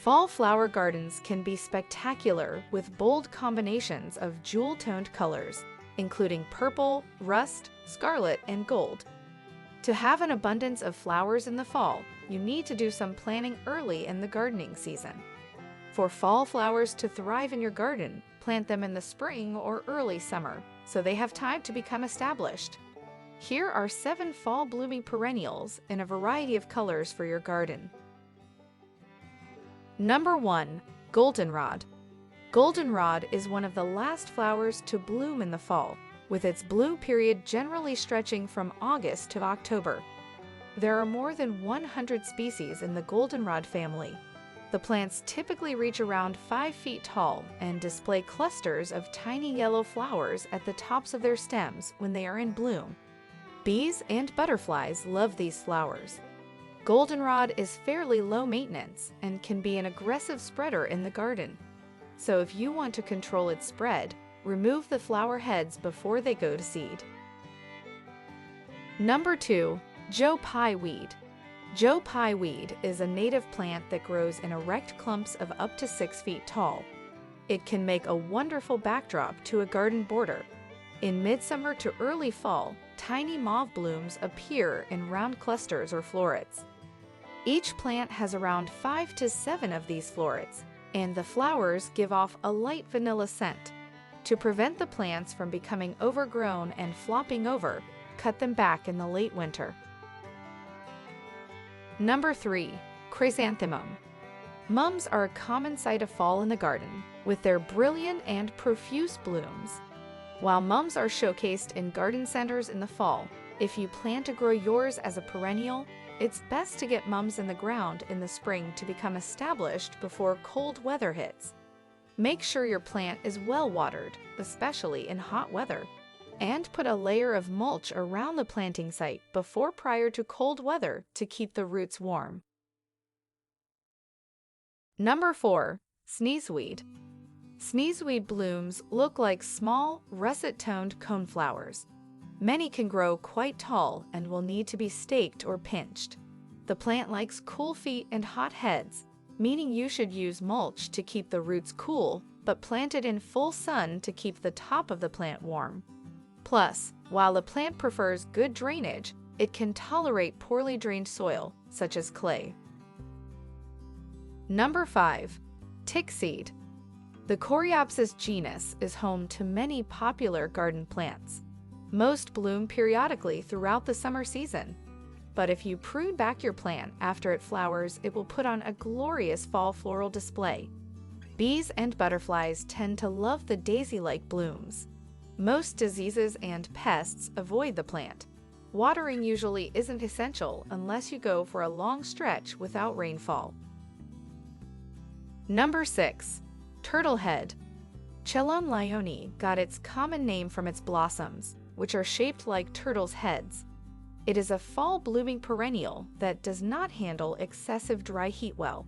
Fall flower gardens can be spectacular with bold combinations of jewel-toned colors, including purple, rust, scarlet, and gold. To have an abundance of flowers in the fall, you need to do some planning early in the gardening season. For fall flowers to thrive in your garden, plant them in the spring or early summer, so they have time to become established. Here are 7 fall blooming perennials in a variety of colors for your garden. Number 1. Goldenrod. Goldenrod is one of the last flowers to bloom in the fall, with its bloom period generally stretching from August to October. There are more than 100 species in the goldenrod family. The plants typically reach around 5 feet tall and display clusters of tiny yellow flowers at the tops of their stems when they are in bloom. Bees and butterflies love these flowers. Goldenrod is fairly low maintenance and can be an aggressive spreader in the garden. So if you want to control its spread, remove the flower heads before they go to seed. Number 2. Pye Weed. Pye Weed is a native plant that grows in erect clumps of up to 6 feet tall. It can make a wonderful backdrop to a garden border. In midsummer to early fall, tiny mauve blooms appear in round clusters or florets. Each plant has around 5 to 7 of these florets, and the flowers give off a light vanilla scent. To prevent the plants from becoming overgrown and flopping over, cut them back in the late winter. Number 3. Chrysanthemum. Mums are a common sight of fall in the garden, with their brilliant and profuse blooms. While mums are showcased in garden centers in the fall, if you plan to grow yours as a perennial, it's best to get mums in the ground in the spring to become established before cold weather hits. Make sure your plant is well watered, especially in hot weather, and put a layer of mulch around the planting site prior to cold weather to keep the roots warm. Number 4. Sneezeweed. Sneezeweed blooms look like small, russet-toned coneflowers. Many can grow quite tall and will need to be staked or pinched. The plant likes cool feet and hot heads, meaning you should use mulch to keep the roots cool, but plant it in full sun to keep the top of the plant warm. Plus, while the plant prefers good drainage, it can tolerate poorly drained soil, such as clay. Number 5. Tickseed. The Coreopsis genus is home to many popular garden plants. Most bloom periodically throughout the summer season. But if you prune back your plant after it flowers, it will put on a glorious fall floral display. Bees and butterflies tend to love the daisy-like blooms. Most diseases and pests avoid the plant. Watering usually isn't essential unless you go for a long stretch without rainfall. Number 6. Turtlehead. Chelone lyonii got its common name from its blossoms, which are shaped like turtles' heads. It is a fall-blooming perennial that does not handle excessive dry heat well,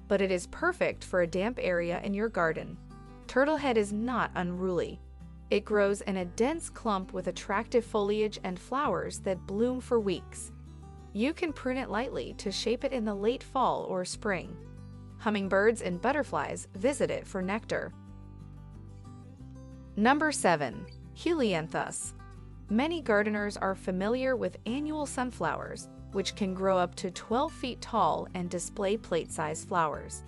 but it is perfect for a damp area in your garden. Turtlehead is not unruly. It grows in a dense clump with attractive foliage and flowers that bloom for weeks. You can prune it lightly to shape it in the late fall or spring. Hummingbirds and butterflies visit it for nectar. Number 7. Helianthus. Many gardeners are familiar with annual sunflowers, which can grow up to 12 feet tall and display plate-sized flowers.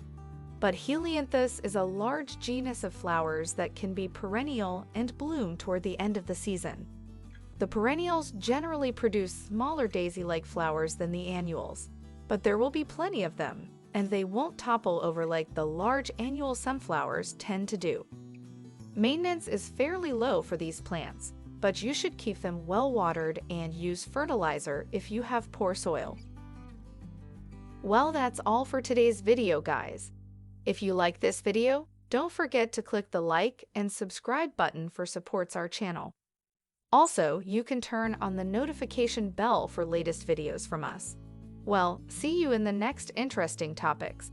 But Helianthus is a large genus of flowers that can be perennial and bloom toward the end of the season. The perennials generally produce smaller daisy-like flowers than the annuals, but there will be plenty of them, and they won't topple over like the large annual sunflowers tend to do. Maintenance is fairly low for these plants, but you should keep them well watered and use fertilizer if you have poor soil. Well, that's all for today's video, guys. If you like this video, don't forget to click the like and subscribe button for supports our channel. Also, you can turn on the notification bell for latest videos from us. Well, see you in the next interesting topics.